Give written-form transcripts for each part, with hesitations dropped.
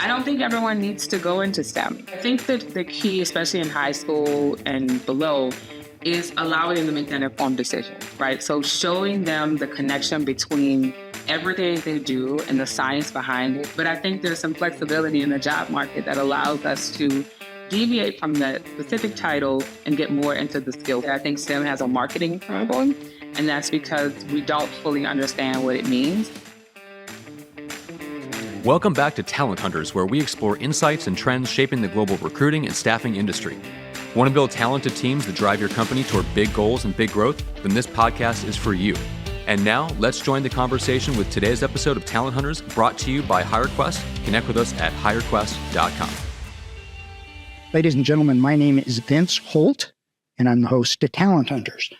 I don't think everyone needs to go into STEM. I think that the key, especially in high school and below, is allowing them to make that informed decision, right? So showing them the connection between everything they do and the science behind it. But I think there's some flexibility in the job market that allows us to deviate from the specific title and get more into the skill. I think STEM has a marketing problem, and that's because we don't fully understand what it means. Welcome back to Talent Hunters, where we explore insights and trends shaping the global recruiting and staffing industry. Want to build talented teams that drive your company toward big goals and big growth? Then this podcast is for you. And now, let's join the conversation with today's episode of Talent Hunters, brought to you by HireQuest. Connect with us at hirequest.com. Ladies and gentlemen, my name is Vince Holt, and I'm the host of Talent Hunters.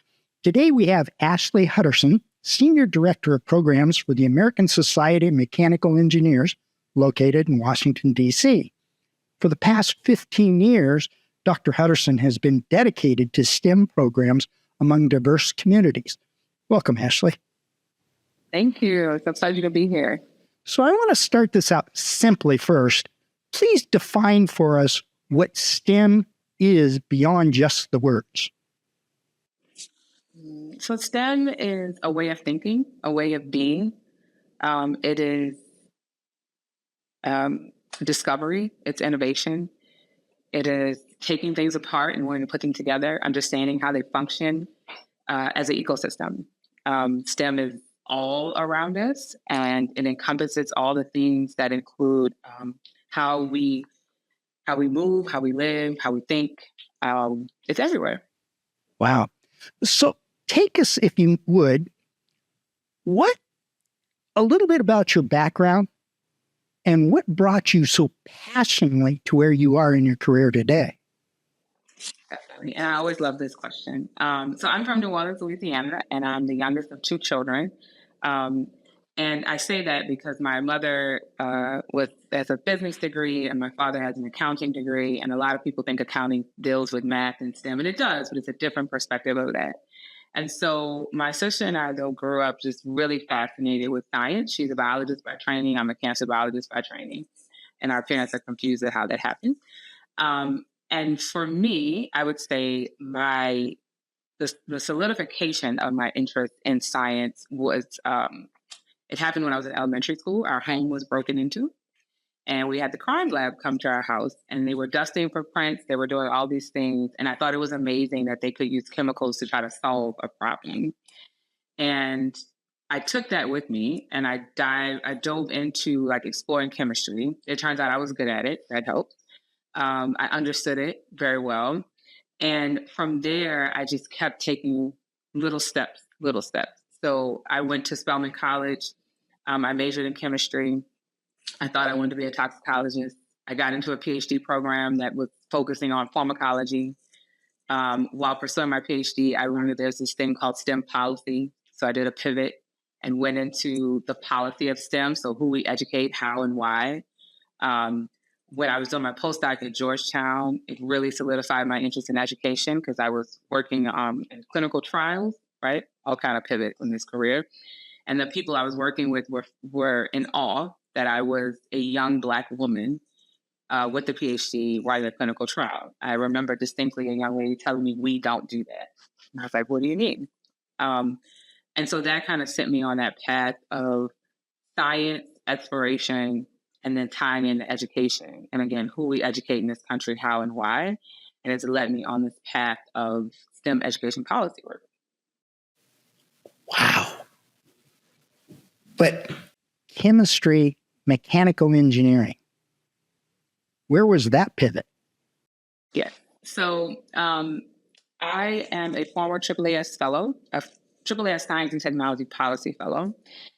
Today we have Ashley Hutterson, Senior Director of Programs for the American Society of Mechanical Engineers, located in Washington, D.C. For the past 15 years, Dr. Hutterson has been dedicated to STEM programs among diverse communities. Welcome, Ashley. Thank you. It's a pleasure to be here. So I want to start this out simply first. Please define for us what STEM is beyond just the words. So STEM is a way of thinking, a way of being. It is discovery, it's innovation. It is taking things apart and wanting to put them together, understanding how they function as an ecosystem. STEM is all around us, and it encompasses all the things that include how we move, how we live, how we think. It's everywhere. Wow. So take us, if you would, a little bit about your background and what brought you so passionately to where you are in your career today? Definitely. And I always love this question. So I'm from New Orleans, Louisiana, and I'm the youngest of two children. And I say that because my mother has a business degree and my father has an accounting degree. And a lot of people think accounting deals with math and STEM, and it does, but it's a different perspective of that. And so my sister and I, though, grew up just really fascinated with science. She's a biologist by training. I'm a cancer biologist by training. And our parents are confused at how that happened. And for me, I would say the solidification of my interest in science was, it happened when I was in elementary school. Our home was broken into, and we had the crime lab come to our house, and they were dusting for prints. They were doing all these things. And I thought it was amazing that they could use chemicals to try to solve a problem. And I took that with me, and I dove into exploring chemistry. It turns out I was good at it. That helped. I understood it very well. And from there, I just kept taking little steps. So I went to Spelman College. I majored in chemistry. I thought I wanted to be a toxicologist. I got into a PhD program that was focusing on pharmacology. While pursuing my PhD, I learned that there's this thing called STEM policy. So I did a pivot and went into the policy of STEM. So who we educate, how and why. When I was doing my postdoc at Georgetown, it really solidified my interest in education because I was working in clinical trials, right? I'll kind of pivot in this career. And the people I was working with were in awe that I was a young Black woman with a PhD writing a clinical trial. I remember distinctly a young lady telling me, "We don't do that." And I was like, "What do you mean?" And so that kind of sent me on that path of science, exploration, and then tying into education. And again, who we educate in this country, how and why. And it's led me on this path of STEM education policy work. Wow. But chemistry, mechanical engineering, where was that pivot? Yes. So I am a former AAAS fellow, a AAAS Science and Technology Policy Fellow.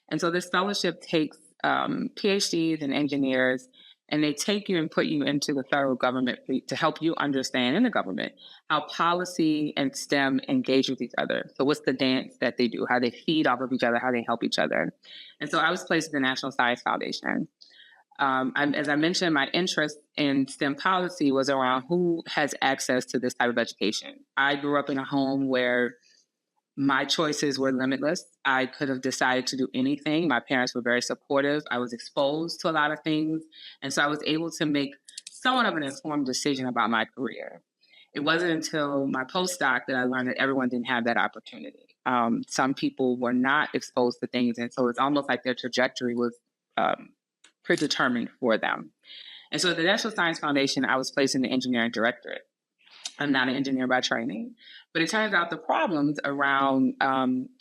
And so this fellowship takes PhDs and engineers, and they take you and put you into the federal government to help you understand in the government how policy and STEM engage with each other. So what's the dance that they do, how they feed off of each other, how they help each other. And so I was placed at the National Science Foundation. As I mentioned, my interest in STEM policy was around who has access to this type of education. I grew up in a home where my choices were limitless. I could have decided to do anything. My parents were very supportive. I was exposed to a lot of things. And so I was able to make somewhat of an informed decision about my career. It wasn't until my postdoc that I learned that everyone didn't have that opportunity. Some people were not exposed to things. And so it's almost like their trajectory was predetermined for them. And so at the National Science Foundation, I was placed in the engineering directorate. I'm not an engineer by training, but it turns out the problems around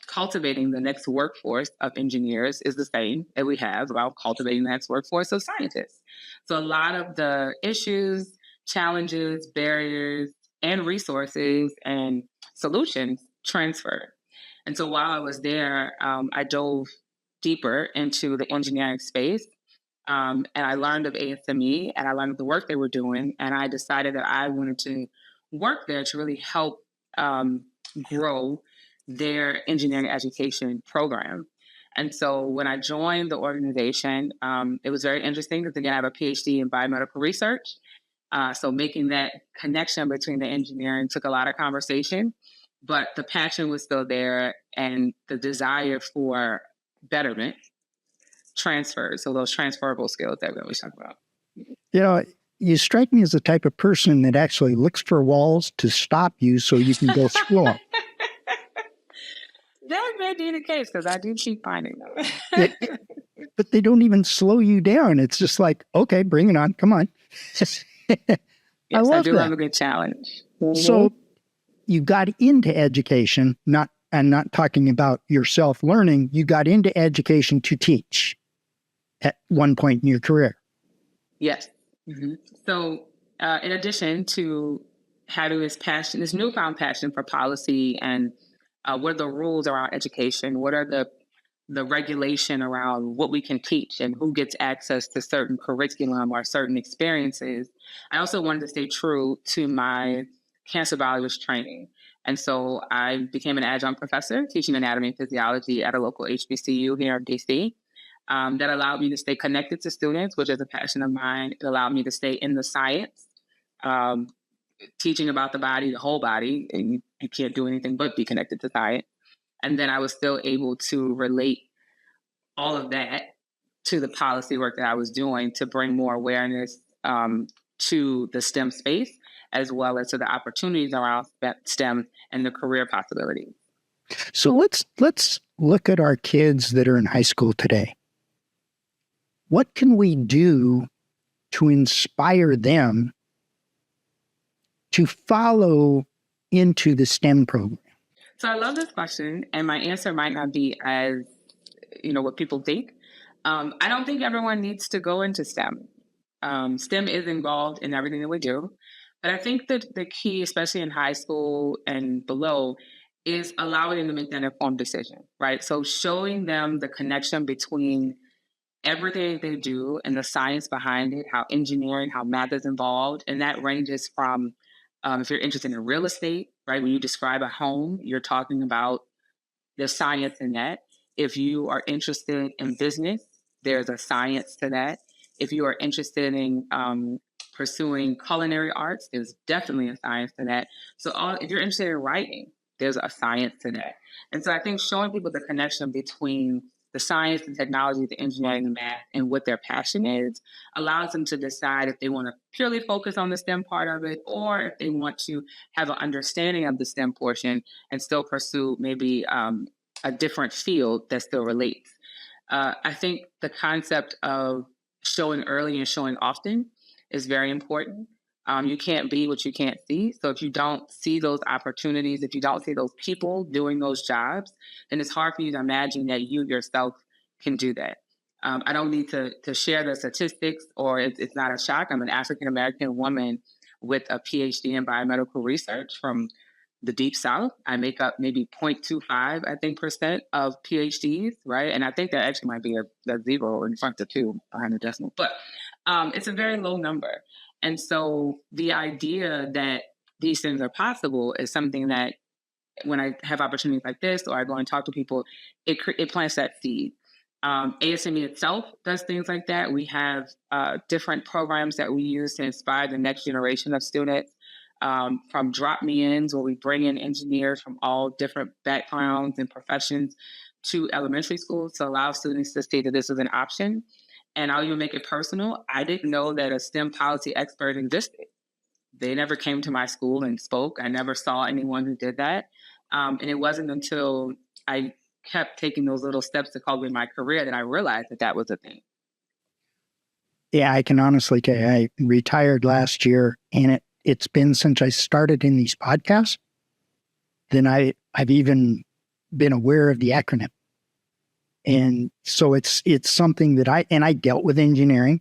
cultivating the next workforce of engineers is the same that we have about cultivating the next workforce of scientists. So a lot of the issues, challenges, barriers, and resources and solutions transferred. And so while I was there, I dove deeper into the engineering space. And I learned of ASME and I learned of the work they were doing. And I decided that I wanted to work there to really help grow their engineering education program. And so when I joined the organization, it was very interesting because, again, I have a PhD in biomedical research. So making that connection between the engineering took a lot of conversation, but the passion was still there and the desire for betterment transferred. So those transferable skills that we always talk about. You know, you strike me as the type of person that actually looks for walls to stop you so you can go through them. That may be the case because I do keep finding them. But they don't even slow you down. It's just like, okay, bring it on. Come on. Yes, I do that. love a good challenge. Mm-hmm. So you got into education, I'm not talking about your self-learning. You got into education to teach at one point in your career. Yes. Mm-hmm. So in addition to having this newfound passion for policy and what are the rules around education, what are the regulation around what we can teach and who gets access to certain curriculum or certain experiences, I also wanted to stay true to my cancer biologist training. And so I became an adjunct professor teaching anatomy and physiology at a local HBCU here in DC. That allowed me to stay connected to students, which is a passion of mine. It allowed me to stay in the science, teaching about the body, the whole body, and you can't do anything but be connected to science. And then I was still able to relate all of that to the policy work that I was doing to bring more awareness to the STEM space, as well as to the opportunities around STEM and the career possibilities. So let's look at our kids that are in high school today. What can we do to inspire them to follow into the STEM program? So I love this question, and my answer might not be as, what people think. I don't think everyone needs to go into STEM. STEM is involved in everything that we do. But I think that the key, especially in high school and below, is allowing them to make that informed decision, right? So showing them the connection between everything they do and the science behind it, how engineering, how math is involved. And that ranges from, if you're interested in real estate, right? When you describe a home, you're talking about the science in that. If you are interested in business, there's a science to that. If you are interested in pursuing culinary arts, there's definitely a science to that. So if you're interested in writing, there's a science to that. And so I think showing people the connection between the science, the technology, the engineering, the math, and what their passion is allows them to decide if they want to purely focus on the STEM part of it, or if they want to have an understanding of the STEM portion and still pursue maybe a different field that still relates. I think the concept of showing early and showing often is very important. You can't be what you can't see. So if you don't see those opportunities, if you don't see those people doing those jobs, then it's hard for you to imagine that you yourself can do that. I don't need to share the statistics, or it's not a shock. I'm an African-American woman with a PhD in biomedical research from the Deep South. I make up maybe 0.25, percent of PhDs, right? And I think that actually might be a zero in front of two behind the decimal. But it's a very low number. And so the idea that these things are possible is something that when I have opportunities like this, or I go and talk to people, it plants that seed. ASME itself does things like that. We have different programs that we use to inspire the next generation of students. from drop me ins, where we bring in engineers from all different backgrounds and professions, to elementary schools to allow students to see that this is an option. And I'll even make it personal. I didn't know that a STEM policy expert existed. They never came to my school and spoke. I never saw anyone who did that. And it wasn't until I kept taking those little steps to cultivate my career that I realized that that was a thing. Yeah, I can honestly tell you, I retired last year, and it's been since I started in these podcasts, then I've even been aware of the acronym. And so it's something that I dealt with engineering,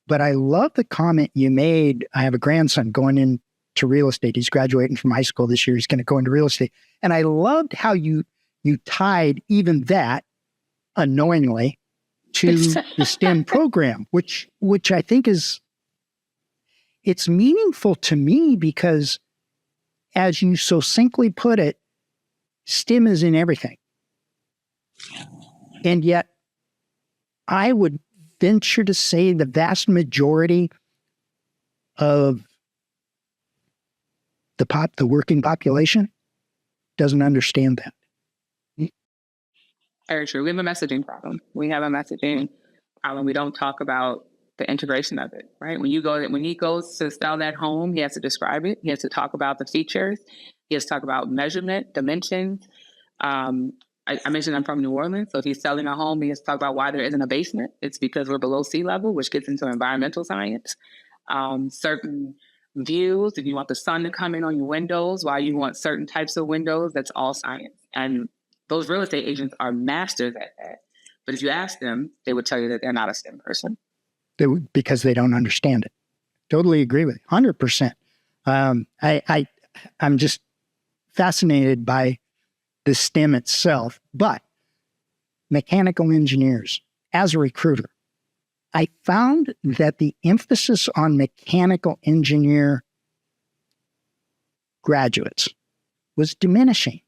but I love the comment you made. I have a grandson going into real estate. He's graduating from high school this year. He's going to go into real estate. And I loved how you tied even that unknowingly to the STEM program, which I think it's meaningful to me because, as you so succinctly put it, STEM is in everything. And yet, I would venture to say the vast majority of the working population doesn't understand that. Very true. We have a messaging problem. We have a messaging problem. We don't talk about the integration of it, right? When he goes to sell that home, he has to describe it. He has to talk about the features. He has to talk about measurement, dimensions. I mentioned I'm from New Orleans, so if he's selling a home, he has to talk about why there isn't a basement. It's because we're below sea level, which gets into environmental science. Certain views, if you want the sun to come in on your windows, why you want certain types of windows, that's all science. And those real estate agents are masters at that. But if you ask them, they would tell you that they're not a STEM person. Because they don't understand it. Totally agree with you, 100%. I'm just fascinated by the STEM itself, but mechanical engineers, as a recruiter, I found that the emphasis on mechanical engineer graduates was diminishing.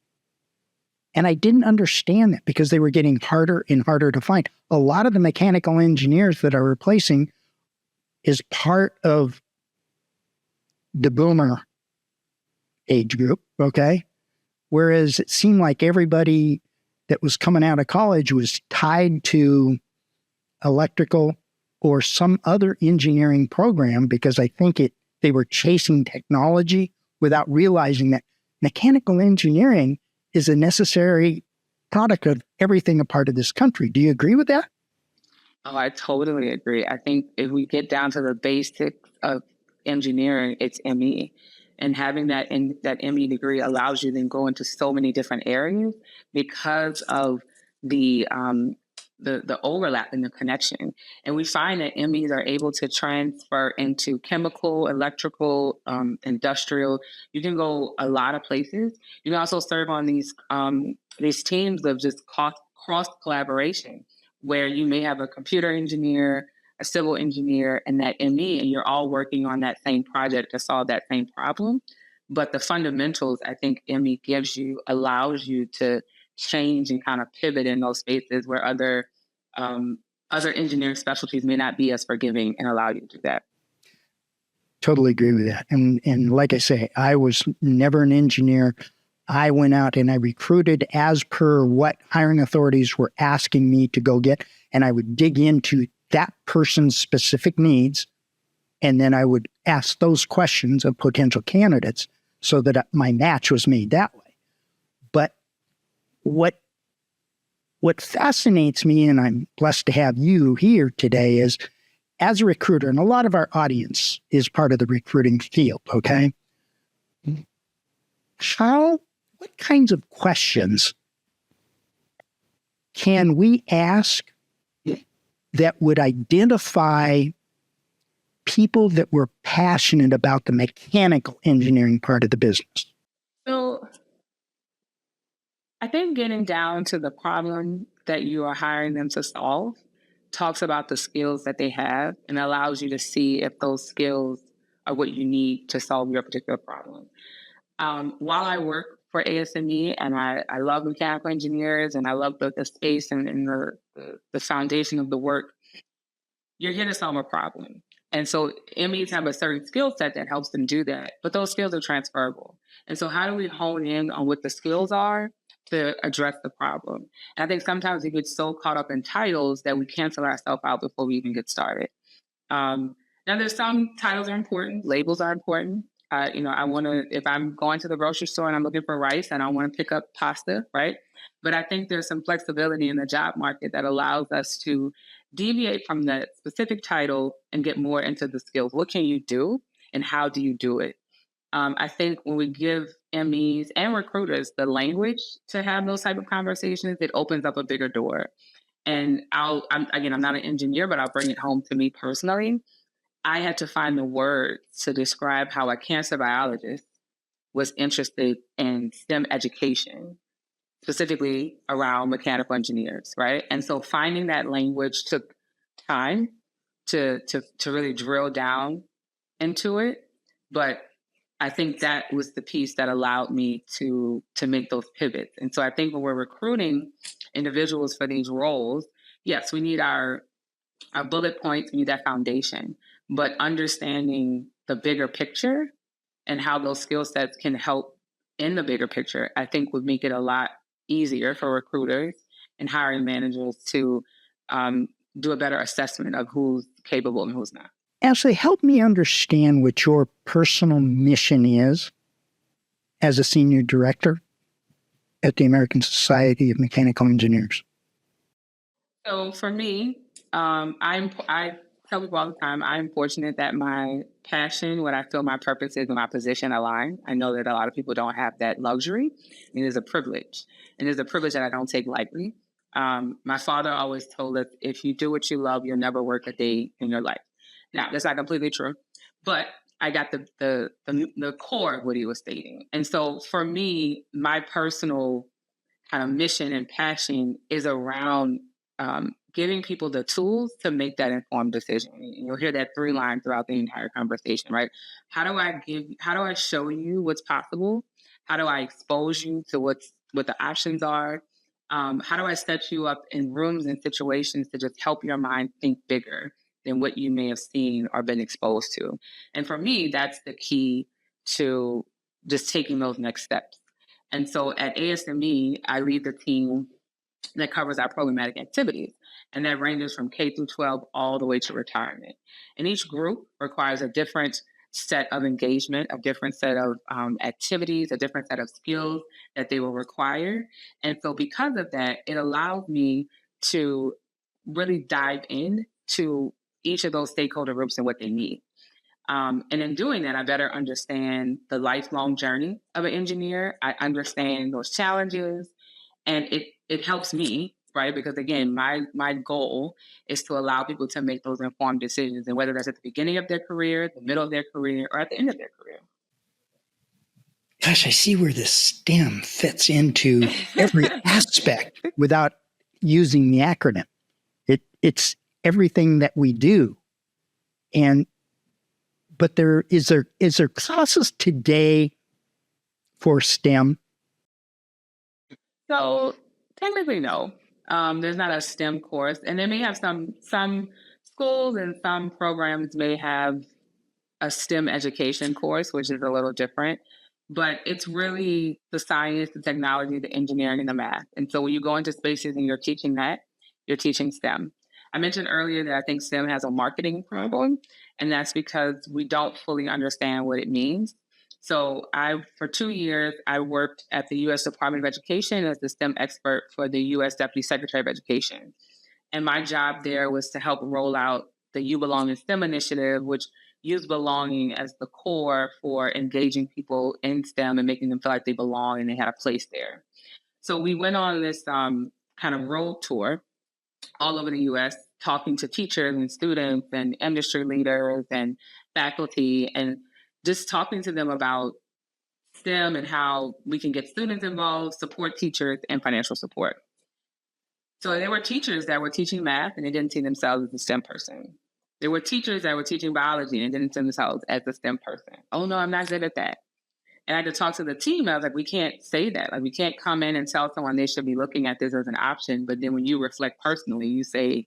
And I didn't understand that because they were getting harder and harder to find. A lot of the mechanical engineers that are replacing is part of the boomer age group, okay? Whereas it seemed like everybody that was coming out of college was tied to electrical or some other engineering program because I think they were chasing technology without realizing that mechanical engineering is a necessary product of everything a part of this country. Do you agree with that? Oh, I totally agree. I think if we get down to the basics of engineering, it's ME. And having that ME degree allows you to then go into so many different areas because of the overlap and the connection. And we find that MEs are able to transfer into chemical, electrical, industrial. You can go a lot of places. You can also serve on these teams of just cross collaboration, where you may have a computer engineer, a civil engineer, and that ME, and you're all working on that same project to solve that same problem. But the fundamentals, I think ME allows you to change and kind of pivot in those spaces where other engineering specialties may not be as forgiving and allow you to do that. Totally agree with that. And like I say, I was never an engineer. I went out and I recruited as per what hiring authorities were asking me to go get. And I would dig into that person's specific needs. And then I would ask those questions of potential candidates so that my match was made that way. But what fascinates me, and I'm blessed to have you here today, is as a recruiter, and a lot of our audience is part of the recruiting field, okay? What kinds of questions can we ask that would identify people that were passionate about the mechanical engineering part of the business? So I think getting down to the problem that you are hiring them to solve talks about the skills that they have and allows you to see if those skills are what you need to solve your particular problem. While I work for ASME and I love mechanical engineers and I love the space and the foundation of the work, you're here to solve a problem. And so MEs have a certain skill set that helps them do that, but those skills are transferable. And so how do we hone in on what the skills are to address the problem? And I think sometimes we get so caught up in titles that we cancel ourselves out before we even get started. Now, there's some titles are important, labels are important. I want to, if I'm going to the grocery store and I'm looking for rice, and I want to pick up pasta, right? But I think there's some flexibility in the job market that allows us to deviate from the specific title and get more into the skills. What can you do and how do you do it? I think when we give MEs and recruiters the language to have those type of conversations, it opens up a bigger door. And I'm not an engineer, but I'll bring it home to me personally. I had to find the words to describe how a cancer biologist was interested in STEM education, specifically around mechanical engineers, right? And so finding that language took time to really drill down into it. But I think that was the piece that allowed me to make those pivots. And so I think when we're recruiting individuals for these roles, yes, we need our bullet points, we need that foundation, but understanding the bigger picture and how those skill sets can help in the bigger picture, I think would make it a lot easier for recruiters and hiring managers to do a better assessment of who's capable and who's not. Ashley, help me understand what your personal mission is as a senior director at the American Society of Mechanical Engineers. So for me, I tell people all the time, I'm fortunate that my passion, what I feel my purpose is, and my position align. I know that a lot of people don't have that luxury. It is a privilege. And it's a privilege that I don't take lightly. My father always told us, if you do what you love, you'll never work a day in your life. Now, that's not completely true, but I got the core of what he was stating. And so for me, my personal kind of mission and passion is around giving people the tools to make that informed decision. And you'll hear that through line throughout the entire conversation, right? How do I show you what's possible? How do I expose you to what the options are? How do I set you up in rooms and situations to just help your mind think bigger than what you may have seen or been exposed to? And for me, that's the key to just taking those next steps. And so at ASME, I lead the team that covers our programmatic activities. And that ranges from K through 12 all the way to retirement. And each group requires a different set of engagement, a different set of activities, a different set of skills that they will require. And so because of that, it allows me to really dive in to each of those stakeholder groups and what they need. And in doing that, I better understand the lifelong journey of an engineer. I understand those challenges, and it helps me, right? Because again, my goal is to allow people to make those informed decisions, and whether that's at the beginning of their career, the middle of their career, or at the end of their career. Gosh, I see where this STEM fits into every aspect without using the acronym. It's everything that we do. But is there classes today for STEM? So technically, no. There's not a STEM course, and they may have some schools and some programs may have a STEM education course, which is a little different. But it's really the science, the technology, the engineering, and the math. And so when you go into spaces and you're teaching that, you're teaching STEM. I mentioned earlier that I think STEM has a marketing problem, and that's because we don't fully understand what it means. So for 2 years, I worked at the U.S. Department of Education as the STEM expert for the U.S. Deputy Secretary of Education. And my job there was to help roll out the You Belong in STEM initiative, which used belonging as the core for engaging people in STEM and making them feel like they belong and they had a place there. So we went on this kind of road tour all over the U.S., talking to teachers and students and industry leaders and faculty, and just talking to them about STEM and how we can get students involved, support teachers, and financial support. So there were teachers that were teaching math and they didn't see themselves as a STEM person. There were teachers that were teaching biology and didn't see themselves as a STEM person. Oh no, I'm not good at that. And I had to talk to the team. I was like, we can't say that. Like, we can't come in and tell someone they should be looking at this as an option. But then when you reflect personally, you say,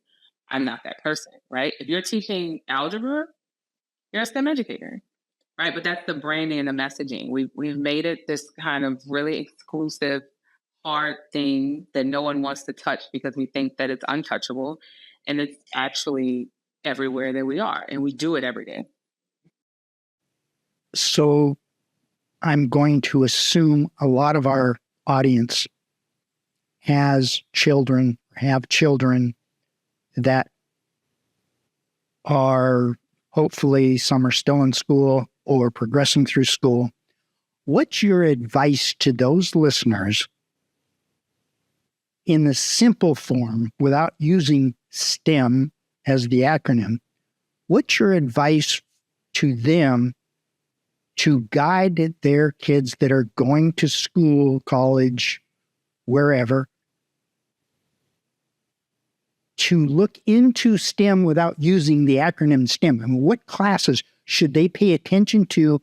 I'm not that person, right? If you're teaching algebra you're a STEM educator, right? But that's the branding and the messaging. We've made it this kind of really exclusive, hard thing that no one wants to touch because we think that it's untouchable, and it's actually everywhere that we are, and we do it every day. So I'm going to assume a lot of our audience have children that are, hopefully some are still in school or progressing through school. What's your advice to those listeners in the simple form without using STEM as the acronym? What's your advice to them to guide their kids that are going to school, college, wherever, to look into STEM without using the acronym STEM? I mean, what classes should they pay attention to?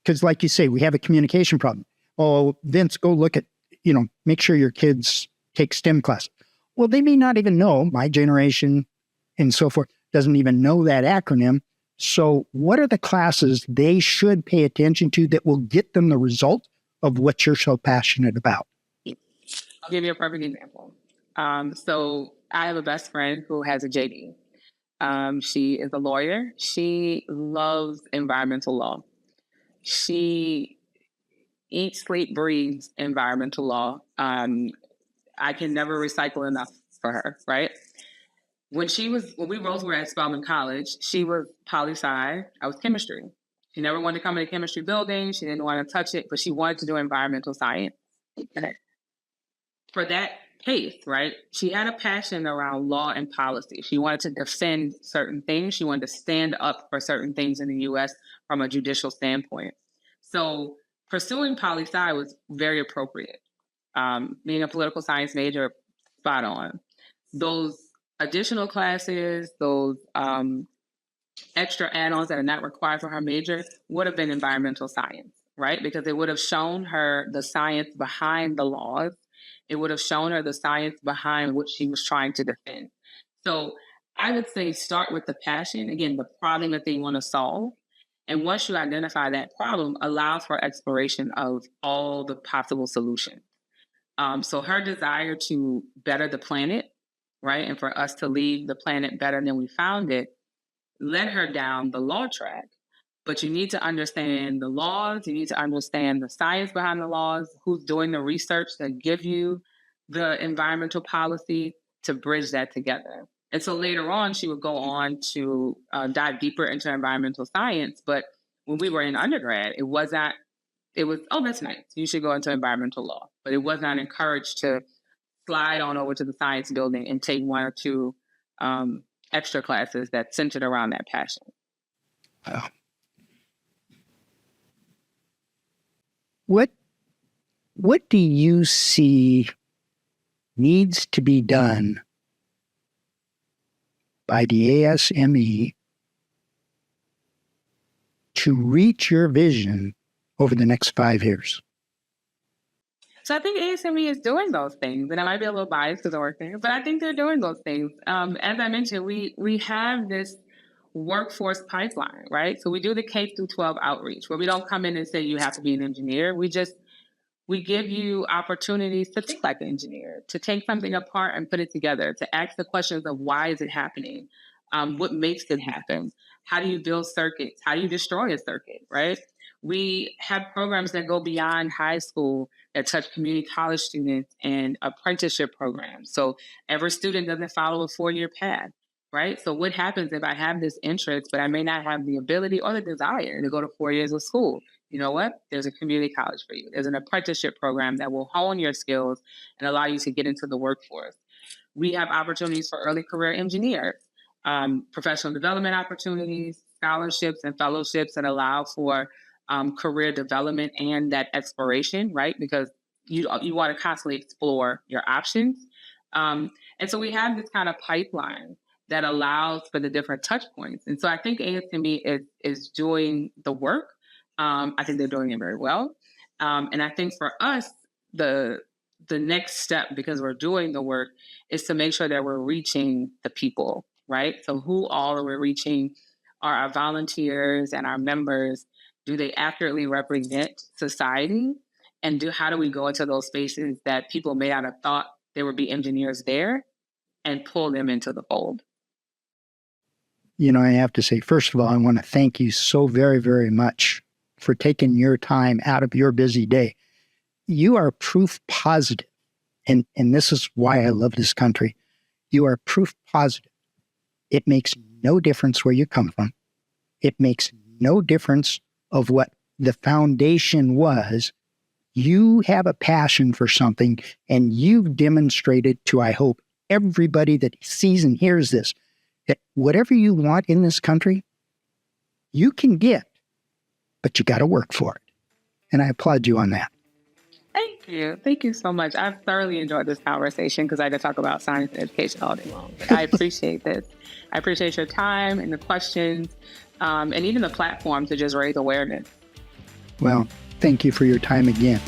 Because like you say, we have a communication problem. Oh, Vince, go look at, make sure your kids take STEM class. Well, they may not even know, my generation and so forth doesn't even know that acronym. So what are the classes they should pay attention to that will get them the result of what you're so passionate about? I'll give you a perfect example. So I have a best friend who has a JD. She is a lawyer. She loves environmental law. She eats, sleep, breathes environmental law. I can never recycle enough for her, right? When we both were at Spelman College, she was poli-sci, I was chemistry. She never wanted to come in the chemistry building. She didn't want to touch it, but she wanted to do environmental science. And for that case, right, she had a passion around law and policy. She wanted to defend certain things. She wanted to stand up for certain things in the U.S. from a judicial standpoint. So pursuing poli-sci was very appropriate. Being a political science major, spot on. Those additional classes, those extra add-ons that are not required for her major would have been environmental science, right? Because it would have shown her the science behind the laws. It would have shown her the science behind what she was trying to defend. So I would say start with the passion, again, the problem that they want to solve. And once you identify that problem, allows for exploration of all the possible solutions. So her desire to better the planet, right, and for us to leave the planet better than we found it, led her down the law track. But you need to understand the laws. You need to understand the science behind the laws, who's doing the research that give you the environmental policy to bridge that together. And so later on, she would go on to dive deeper into environmental science. But when we were in undergrad, it was, oh, that's nice. You should go into environmental law. But it was not encouraged to slide on over to the science building and take one or two extra classes that centered around that passion. Wow. What do you see needs to be done by the ASME to reach your vision over the next 5 years? So I think ASME is doing those things, and I might be a little biased because I work there, but I think they're doing those things. As I mentioned, we have this workforce pipeline, right? So we do the K through 12 outreach, where we don't come in and say you have to be an engineer. We give you opportunities to think like an engineer, to take something apart and put it together, to ask the questions of why is it happening? What makes it happen? How do you build circuits? How do you destroy a circuit, right? We have programs that go beyond high school that touch community college students and apprenticeship programs. So every student doesn't follow a 4-year path, right? So what happens if I have this interest, but I may not have the ability or the desire to go to 4 years of school? You know what? There's a community college for you. There's an apprenticeship program that will hone your skills and allow you to get into the workforce. We have opportunities for early career engineers, professional development opportunities, scholarships and fellowships that allow for career development and that exploration, right? Because you want to constantly explore your options. And so we have this kind of pipeline that allows for the different touch points. And so I think ASME is doing the work. I think they're doing it very well. And I think for us, the next step, because we're doing the work, is to make sure that we're reaching the people, right? So who all are we reaching? are our volunteers and our members, do they accurately represent society? And how do we go into those spaces that people may not have thought there would be engineers there and pull them into the fold? You know, I have to say, first of all, I want to thank you so very, very much for taking your time out of your busy day. You are proof positive, and this is why I love this country. You are proof positive. It makes no difference where you come from. It makes no difference of what the foundation was. You have a passion for something, and you've demonstrated to, I hope, everybody that sees and hears this, that whatever you want in this country, you can get, but you got to work for it. And I applaud you on that. Thank you. Thank you so much. I've thoroughly enjoyed this conversation because I could talk about science and education all day long. But I appreciate this. I appreciate your time and the questions, and even the platform to just raise awareness. Well, thank you for your time again.